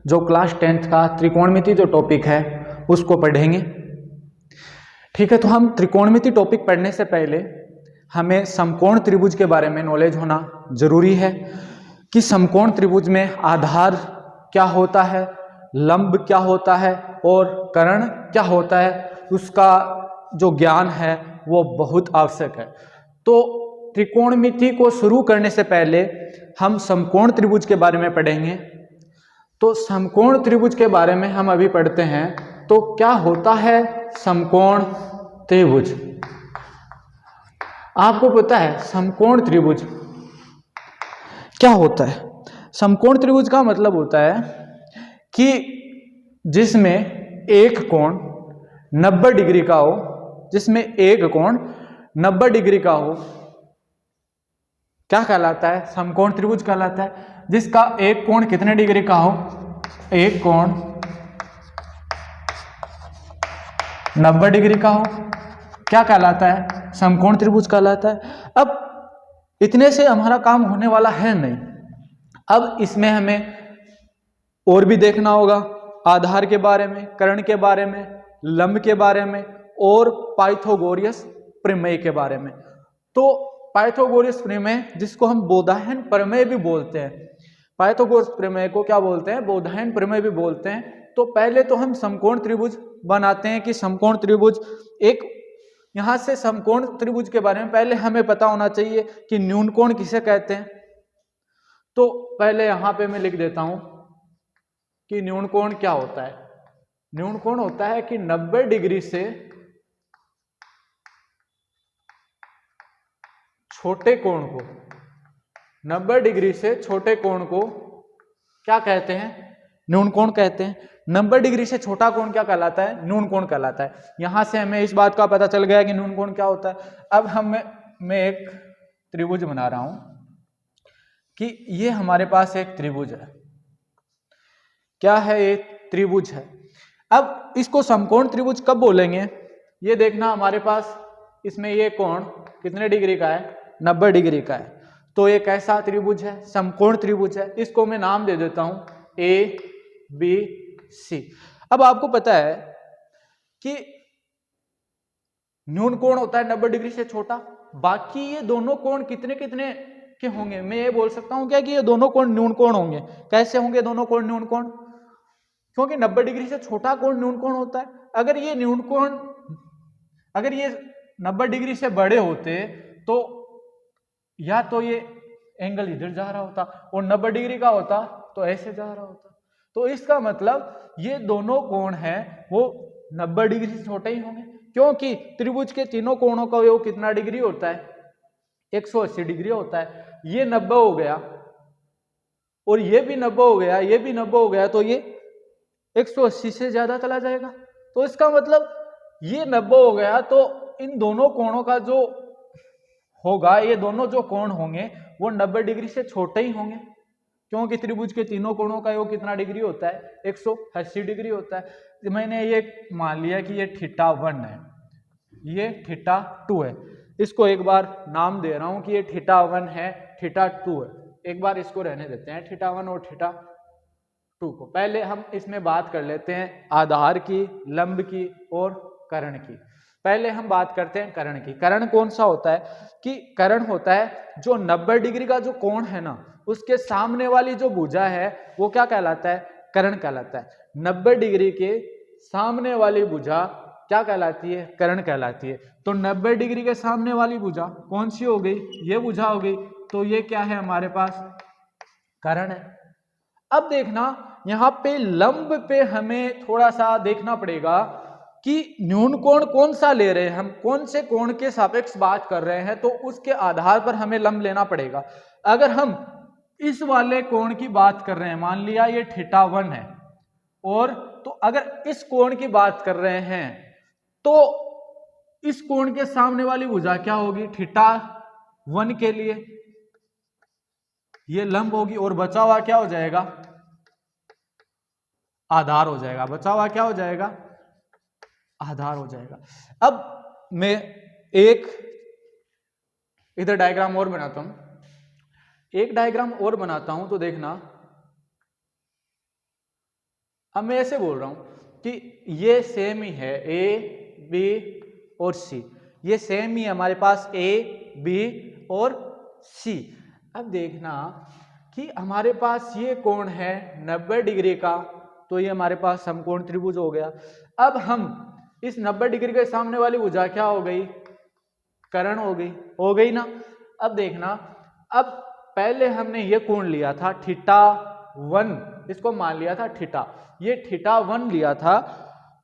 जो class 10th का त्रिकोणमिति जो टॉपिक है उसको पढ़ेंगे। ठीक है, तो हम त्रिकोणमिति टॉपिक पढ़ने से पहले हमें समकोण त्रिभुज के बारे में नॉलेज होना जरूरी है कि समकोण त्रिभुज में आधार क्या होता है, लंब क्या होता है और कर्ण क्या होता है, उसका जो ज्ञान है वो बहुत आवश्यक है। तो त्रिकोणमिति को शुरू करने से पहले हम समकोण त्रिभुज के बारे में पढ़ेंगे। तो समकोण त्रिभुज के बारे में हम अभी पढ़ते हैं। तो क्या होता है समकोण त्रिभुज? आपको पता है समकोण त्रिभुज क्या होता है? समकोण त्रिभुज का मतलब होता है कि जिसमें एक कोण 90 डिग्री का हो, जिसमें एक कोण 90 डिग्री का हो, क्या कहलाता है? समकोण त्रिभुज कहलाता है। जिसका एक कोण कितने डिग्री का हो? एक कोण 90 डिग्री का हो, क्या कहलाता है? समकोण त्रिभुज कहलाता है। अब इतने से हमारा काम होने वाला है नहीं, अब इसमें हमें और भी देखना होगा, आधार के बारे में, कर्ण के बारे में, लंब के बारे में और पाइथागोरस प्रमेय के बारे में। तो पाइथागोरस प्रमेय जिसको हम बोधायन प्रमेय भी बोलते हैं, पाइथागोरस प्रमेय को क्या बोलते हैं? बोधायन प्रमेय भी बोलते हैं। तो पहले तो हम समकोण त्रिभुज बनाते हैं कि समकोण त्रिभुज एक, यहां से समकोण त्रिभुज के बारे में पहले हमें पता होना चाहिए कि न्यून कोण किसे कहते हैं। तो पहले यहां पे मैं लिख देता हूं कि न्यून कोण क्या होता है। न्यून कोण होता है कि 90 डिग्री से छोटे कोण को, 90 डिग्री से छोटे कोण को क्या कहते हैं? न्यून कोण कहते हैं। 90 डिग्री से छोटा कोण क्या कहलाता है? न्यून कोण कहलाता है। यहां से हमें इस बात का पता चल गया कि न्यून कोण क्या होता है। अब मैं एक त्रिभुज बना रहा हूं कि ये हमारे पास एक त्रिभुज है। क्या है? एक त्रिभुज है। अब इसको समकोण त्रिभुज कब बोलेंगे? ये देखना, हमारे पास इसमें ये कोण कितने डिग्री का है? 90 डिग्री का है। तो ये कैसा त्रिभुज है? समकोण त्रिभुज है। इसको मैं नाम दे देता हूं ए बी सी। अब आपको पता है कि न्यून कोण होता है 90 डिग्री से छोटा, बाकी ये दोनों कोण कितने कितने के होंगे? मैं ये बोल सकता हूं क्या कि ये दोनों कोण न्यून कोण होंगे। कैसे होंगे दोनों कोण न्यून कोण? क्योंकि 90 डिग्री से छोटा कोण न्यून कोण होता है। अगर ये न्यून कोण, अगर ये 90 डिग्री से बड़े होते तो या तो ये एंगल इधर जा रहा होता और 90 डिग्री का होता तो ऐसे जा रहा होता। तो इसका मतलब ये दोनों कोण हैं वो 90 डिग्री से छोटे ही होंगे, क्योंकि त्रिभुज के तीनों कोणों का योग कितना डिग्री होता है? 180 डिग्री होता है। ये 90 हो गया और ये भी 90 हो गया, ये भी 90 हो गया, तो ये 180 से ज्यादा चला जाएगा। तो इसका मतलब ये 90 हो गया, तो इन दोनों कोणों का जो होगा, ये दोनों जो कोण होंगे वो 90 डिग्री से छोटे ही होंगे, क्योंकि त्रिभुज के तीनों कोणों का योग कितना डिग्री होता है? 180 डिग्री होता है। तो मैंने ये मान लिया कि ये θ1 है, ये θ2 है। इसको एक बार नाम दे रहा हूं कि ये θ1 है, θ2 है। एक बार इसको रहने देते हैं θ1 और θ2 को। पहले हम इसमें बात कर लेते हैं आधार की, लंब की और कर्ण की। पहले हम बात करते हैं कर्ण की। कर्ण कौन सा होता है? कि कर्ण होता है जो 90 डिग्री का जो कोण है ना, उसके सामने वाली जो भुजा है वो क्या कहलाता है? कर्ण कहलाता है। 90 डिग्री के सामने वाली भुजा क्या कहलाती है? कर्ण कहलाती है। तो 90 डिग्री के सामने वाली भुजा कौन सी हो गई? ये भुजा हो गई। तो ये क्या है हमारे पास? कर्ण है। अब देखना, यहां पे लंब पे हमें थोड़ा सा देखना पड़ेगा कि न्यून कोण कौन सा ले रहे हैं हम, कौन से कोण के सापेक्ष बात कर रहे हैं, तो उसके आधार पर हमें लंब लेना पड़ेगा। अगर हम इस वाले कोण की बात कर रहे हैं, मान लिया ये θ1 है, और तो अगर इस कोण की बात कर रहे हैं तो इस कोण के सामने वाली भुजा क्या होगी? θ1 के लिए ये लंब होगी, और बचा हुआ क्या हो जाएगा? आधार हो जाएगा। बचा हुआ क्या हो जाएगा? आधार हो जाएगा। अब मैं एक इधर डायग्राम और बनाता हूं, एक डायग्राम और बनाता हूं, तो देखना अब मैं ऐसे बोल रहा हूं कि ये सेम ही है, ए बी और सी, ये सेम ही है हमारे पास ए बी और सी। अब देखना कि हमारे पास ये कोण है 90 डिग्री का, तो ये हमारे पास समकोण त्रिभुज हो गया। अब हम इस 90 डिग्री के सामने वाली भुजा क्या हो गई, कर्ण हो गई ना। अब देखना, अब पहले हमने ये कोण लिया था θ1, इसको मान लिया था थीटा, ये θ1 लिया था,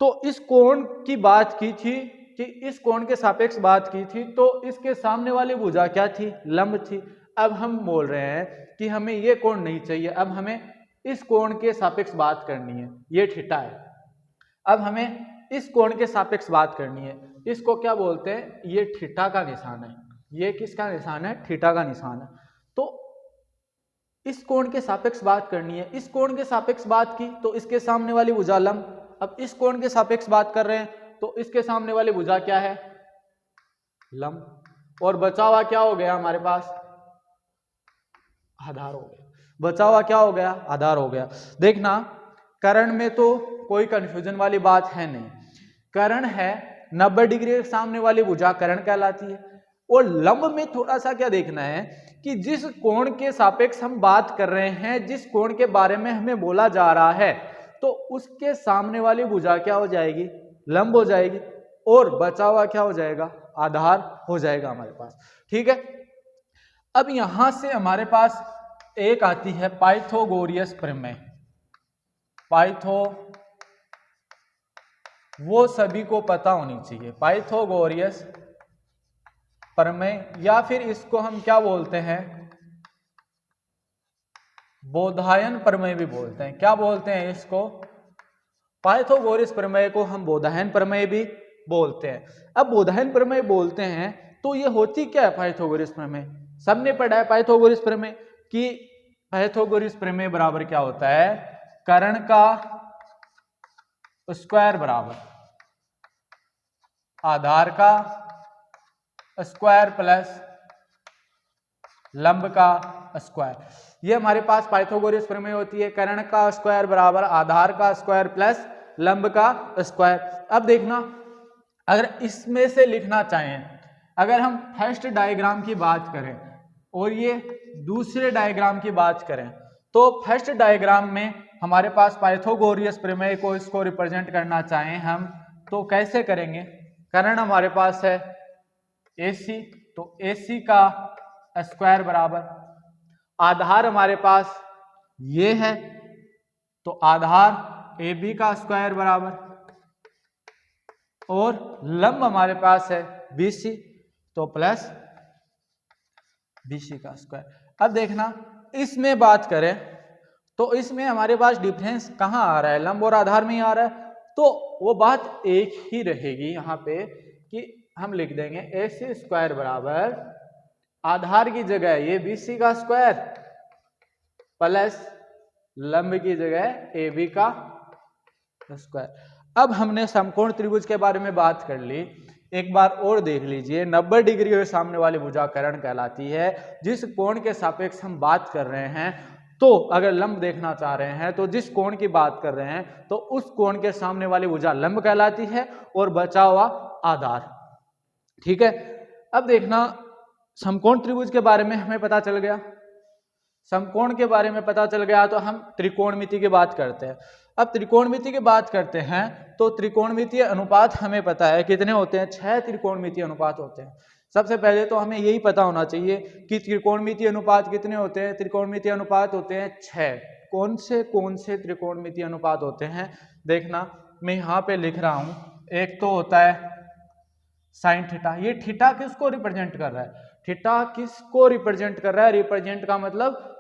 तो इस कोण की बात की थी कि इस कोण के सापेक्ष बात की थी, तो इसके सामने वाली भुजा क्या थी, लंब थी। अब हम बोल रहे हैं कि हमें ये कोण नहीं चाहिए, अब हमें इस कोण के सापेक्ष बात करनी है, ये थीटा है। अब हमें इस कोण के सापेक्ष बात करनी है, इसको क्या बोलते हैं, ये थीटा का निशान है। ये किसका निशान है, थीटा का निशान है। तो इस कोण के सापेक्ष बात करनी है, इस कोण के सापेक्ष बात की तो इसके सामने वाली भुजा लंब। अब इस कोण के सापेक्ष बात कर रहे हैं तो इसके सामने वाली भुजा क्या है, लंब, और बचा हुआ क्या हो गया हमारे पास, आधार हो गया। बचा हुआ क्या हो गया, आधार हो गया। देखना कर्ण में तो कोई कंफ्यूजन वाली बात है नहीं, कर्ण है 90 डिग्री के सामने वाली भुजा कर्ण कहलाती है। और लंब में थोड़ा सा क्या देखना है कि जिस कोण के सापेक्ष हम बात कर रहे हैं, जिस कोण के बारे में हमें बोला जा रहा है, तो उसके सामने वाली भुजा क्या हो जाएगी, लंब हो जाएगी, और बचा हुआ क्या हो जाएगा, आधार हो जाएगा हमारे पास। ठीक है। अब यहां से हमारे पास एक आती है पाइथागोरियस प्रमेय। पाइथो वो सभी को पता होनी चाहिए, पाइथागोरियस प्रमेय, या फिर इसको हम क्या बोलते हैं, बोधायन प्रमेय भी बोलते हैं। क्या बोलते हैं इसको, पाइथागोरस प्रमेय को हम बोधायन प्रमेय भी बोलते हैं। अब बोधायन प्रमेय बोलते हैं तो ये होती क्या है पाइथागोरस प्रमेय, सबने पढ़ा है पाइथागोरस प्रमेय कि पाइथागोरस प्रमेय बराबर क्या होता है, कर्ण का स्क्वायर बराबर आधार का स्क्वायर प्लस लंब का स्क्वायर। ये हमारे पास पाइथागोरस प्रमेय होती है, कर्ण का स्क्वायर बराबर आधार का स्क्वायर प्लस लंब का स्क्वायर। अब देखना, अगर इसमें से लिखना चाहें, अगर हम फर्स्ट डायग्राम की बात करें और ये दूसरे डायग्राम की बात करें, तो फर्स्ट डायग्राम में हमारे पास पाइथागोरस प्रमेय को इसको रिप्रेजेंट करना चाहें हम तो कैसे करेंगे, कर्ण हमारे पास है AC, तो AC का स्क्वायर बराबर आधार हमारे पास ये है, तो आधार AB का स्क्वायर बराबर, और लंब हमारे पास है BC, तो प्लस BC का स्क्वायर। अब देखना इसमें बात करें तो इसमें हमारे पास डिफरेंस कहाँ आ रहा है, लंब और आधार में ही आ रहा है, तो वो बात एक ही रहेगी यहाँ पे कि हम लिख देंगे AC स्क्वायर बराबर आधार की जगह ये BC का स्क्वायर प्लस लंब की जगह AB का स्क्वायर। अब हमने समकोण त्रिभुज के बारे में बात कर ली, एक बार और देख लीजिए, 90 डिग्री के सामने वाली भुजा कर्ण कहलाती है। जिस कोण के सापेक्ष हम बात कर रहे हैं, तो अगर लंब देखना चाह रहे हैं तो जिस कोण की बात कर रहे हैं तो उस कोण के सामने वाली भुजा लंब कहलाती है और बचा हुआ आधार। ठीक है। अब देखना समकोण त्रिभुज के बारे में हमें पता चल गया, समकोण के बारे में पता चल गया, तो हम त्रिकोणमिति की बात करते हैं। अब त्रिकोणमिति की बात करते हैं तो त्रिकोणमितीय अनुपात हमें पता है कितने होते हैं, 6 त्रिकोणमितीय अनुपात होते हैं। सबसे पहले तो हमें यही पता होना चाहिए कि त्रिकोणमितीय अनुपात कितने होते हैं, त्रिकोणमितीय अनुपात होते हैं 6। कौन से त्रिकोणमितीय अनुपात होते हैं, देखना मैं यहाँ पे लिख रहा हूं। एक तो होता है साइन थीटा, ये थीटा किसको रिप्रेजेंट कर रहा है, थीटा किसको रिप्रेजेंट कर रहा है, रिप्रेजेंट का मतलब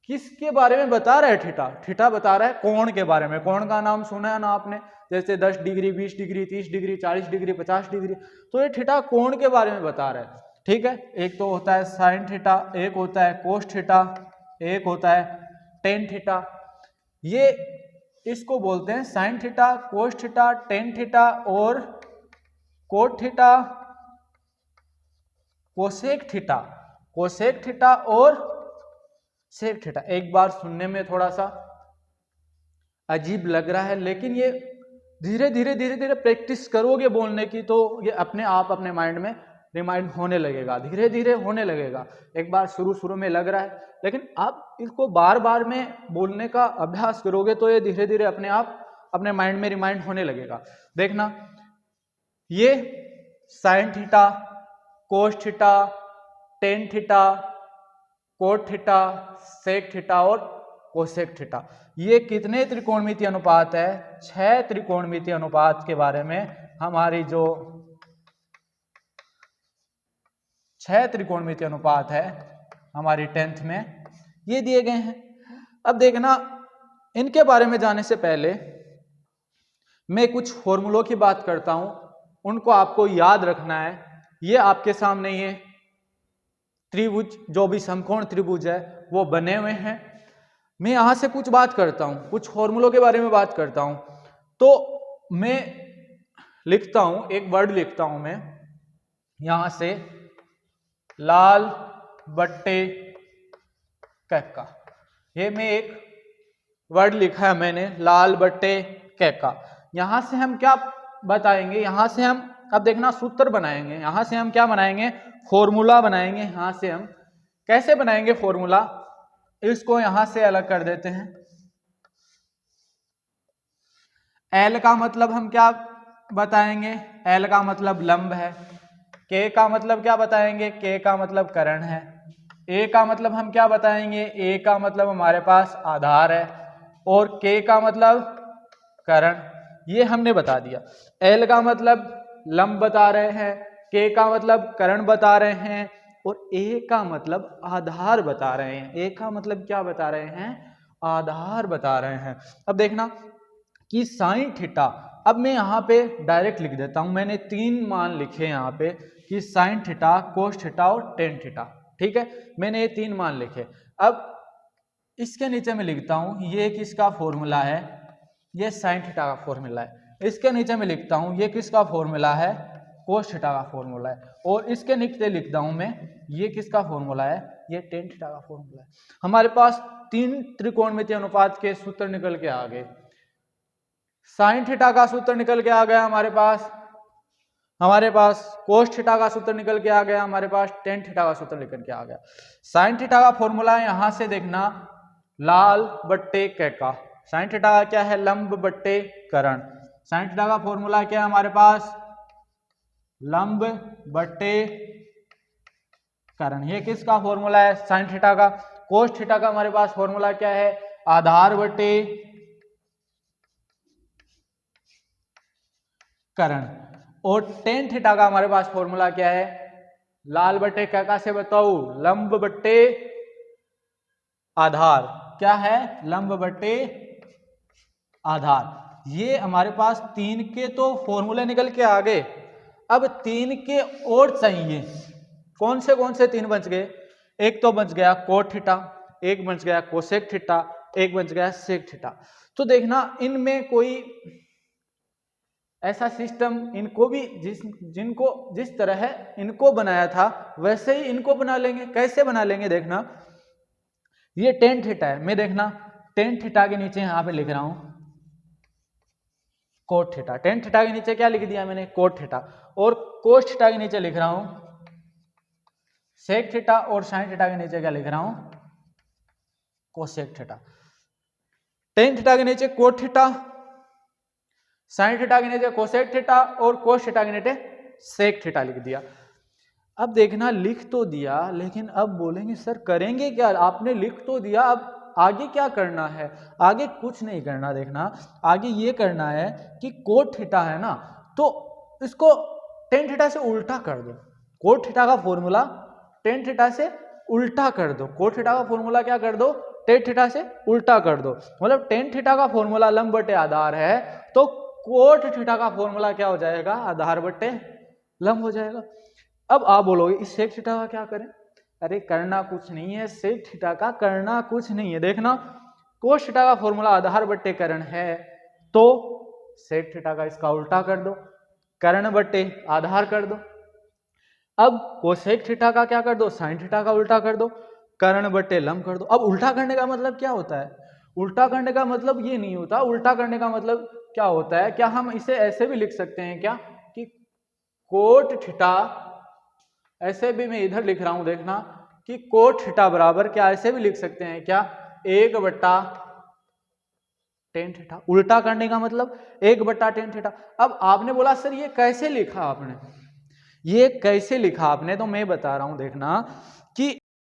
किसके बारे में बता रहा है, थीटा, थीटा बता रहा है कोण के बारे में। कोण का नाम सुना है ना आपने, जैसे 10 degree 20 degree 30 degree 40 degree 50 degree, तो ये थीटा कोण के बारे में बता रहा है। ठीक है। एक तो होता है साइन थीटा, एक होता है कोस थीटा, एक होता है टेन थीटा। ये इसको बोलते हैं sine theta, cos theta, tan theta और cot theta, cosec theta, cosec theta और सेक थीटा। एक बार सुनने में थोड़ा सा अजीब लग रहा है, लेकिन ये धीरे धीरे प्रैक्टिस करोगे बोलने की तो ये अपने आप अपने माइंड में रिमाइंड होने लगेगा, धीरे धीरे होने लगेगा। एक बार शुरू में लग रहा है, लेकिन आप इसको बार बार में बोलने का अभ्यास करोगे तो ये धीरे धीरे अपने आप अपने माइंड में रिमाइंड होने लगेगा। देखना, ये sine theta, cos theta, tan theta, cot theta, sec theta और कोसेक थीटा, ये कितने त्रिकोणमितीय अनुपात है? 6 त्रिकोणमितीय अनुपात के बारे में हमारी जो 6 त्रिकोणमितीय अनुपात है हमारी 10th में, ये दिए गए हैं। अब देखना, इनके बारे में जाने से पहले मैं कुछ फॉर्मूलों की बात करता हूं, उनको आपको याद रखना है। ये आपके सामने ये त्रिभुज, जो भी समकोण त्रिभुज है वो बने हुए हैं। मैं यहां से कुछ बात करता हूं, कुछ फॉर्मूलों के बारे में बात करता हूं, तो मैं लिखता हूं, एक वर्ड लिखता हूं मैं यहां से, लाल बट्टे कैका। ये मैं एक वर्ड लिखा है मैंने, लाल बट्टे कैका। यहां से हम क्या बताएंगे? यहां से हम अब देखना सूत्र बनाएंगे। यहां से हम क्या बनाएंगे? फॉर्मूला बनाएंगे। यहां से हम कैसे बनाएंगे फॉर्मूला? इसको यहां से अलग कर देते हैं। एल का मतलब हम क्या बताएंगे? एल का मतलब लंब है। के का मतलब क्या बताएंगे? के का मतलब कर्ण है। ए का मतलब हम क्या बताएंगे? ए का मतलब हमारे पास आधार है। और के का मतलब कर्ण, ये हमने बता दिया। एल का मतलब लंब बता रहे हैं, के का मतलब कर्ण बता रहे हैं, और ए का मतलब आधार बता रहे हैं। ए का मतलब क्या बता रहे हैं? आधार बता रहे हैं। अब देखना कि साइन थीटा, अब मैं यहाँ पे डायरेक्ट लिख देता हूं। मैंने 3 मान लिखे यहाँ पे कि साइन थीटा, कोस थीटा और टेन थीटा। ठीक है, मैंने ये 3 मान लिखे। अब इसके नीचे मैं लिखता हूं, ये किसका फॉर्मूला है? ये साइन थीटा का फॉर्मूला है। इसके नीचे मैं लिखता हूं, ये किसका फॉर्मूला है? कोस थीटा का फॉर्मूला है। और इसके नीचे लिखता हूं मैं, ये किसका फॉर्मूला है? ये टेन थीटा का फॉर्मूला है। हमारे पास 3 त्रिकोणमितीय अनुपात के सूत्र निकल के आ गए। साइन थीटा का सूत्र निकल के आ गया हमारे पास कोस थीटा का सूत्र निकल के आ गया, हमारे पास टेन थीटा का सूत्र निकल के आ गया। साइन थीटा का फॉर्मूला यहां से देखना, लाल बट्टे कैका। साइन थीटा का क्या है? लंब बट्टे कर्ण। साइन थीटा का फॉर्मूला क्या है हमारे पास? लंब बट्टे कर्ण। ये किसका फॉर्मूला है? साइन थीटा का। कोस थीटा का हमारे पास फॉर्मूला क्या है? आधार बट्टे कर्ण। और टेन थीटा का हमारे पास फॉर्मूला क्या है? लाल बट्टे कैका से बताओ, लंब बट्टे आधार। क्या है? लंब बट्टे आधार। ये हमारे पास 3 के तो फॉर्मूले निकल के आ गए। अब 3 के और चाहिए। कौन से 3 बच गए? एक तो बच गया कोट थीटा, एक बच गया कोसेक थीटा, एक बच गया सेक थीटा। तो देखना, इनमें कोई ऐसा सिस्टम, इनको भी जिनको जिस तरह है इनको बनाया था वैसे ही इनको बना लेंगे। कैसे बना लेंगे? देखना, ये टेन थीटा है। मैं देखना टेन थीटा के नीचे यहां पे लिख रहा हूं कोट थीटा। टेन थीटा के नीचे क्या लिख दिया मैंने? Cot theta. और कोस थीटा के नीचे लिख रहा हूं सेक थीटा। और साइन थीटा के नीचे क्या लिख रहा हूं? Cosec theta. टेन थीटा के नीचे कोट थीटा, साइन थीटा के नीचे कोसेक थीटा और कोस थीटा के नीचे सेक थीटा लिख दिया। अब देखना, लिख तो दिया, लेकिन अब बोलेंगे सर करेंगे क्या? आपने लिख तो दिया, अब आगे क्या करना है? आगे कुछ नहीं करना। देखना, आगे ये करना है कि कोट थीटा है ना, तो इसको टेन थीटा से उल्टा कर दो। कोट थीटा का फॉर्मूला टेन थीटा से उल्टा कर दो। कोट थीटा का फॉर्मूला क्या कर दो? टेन थीटा से उल्टा कर दो। मतलब टेन थीटा का फॉर्मूला लंब बटे आधार है, तो कोट थीटा का फॉर्मूला क्या हो जाएगा? आधार बटे लंब हो जाएगा। अब आप बोलोगे इस सेक थीटा का क्या करें? अरे करना कुछ नहीं है, सेक थीटा का करना कुछ नहीं है। देखना, कोस थीटा का फॉर्मूला आधार बट्टे कर्ण है, तो सेक थीटा का इसका उल्टा कर दो, कर्ण बट्टे आधार कर दो। अब कोसेक थीटा का क्या कर दो? साइन थीटा का उल्टा कर दो, कर्ण बट्टे लंब कर दो। अब उल्टा करने का मतलब क्या होता है? उल्टा करने का मतलब ये नहीं होता। उल्टा करने का मतलब क्या होता है, क्या हम इसे ऐसे भी लिख सकते हैं क्या कि कोट थीटा, ऐसे भी मैं इधर लिख रहा हूं देखना कि कोट थीटा बराबर क्या, ऐसे भी लिख सकते हैं क्या 1/tan थीटा। उल्टा करने का मतलब 1/tan थीटा। अब आपने बोला सर ये कैसे लिखा आपने, ये कैसे लिखा आपने, तो मैं बता रहा हूं देखना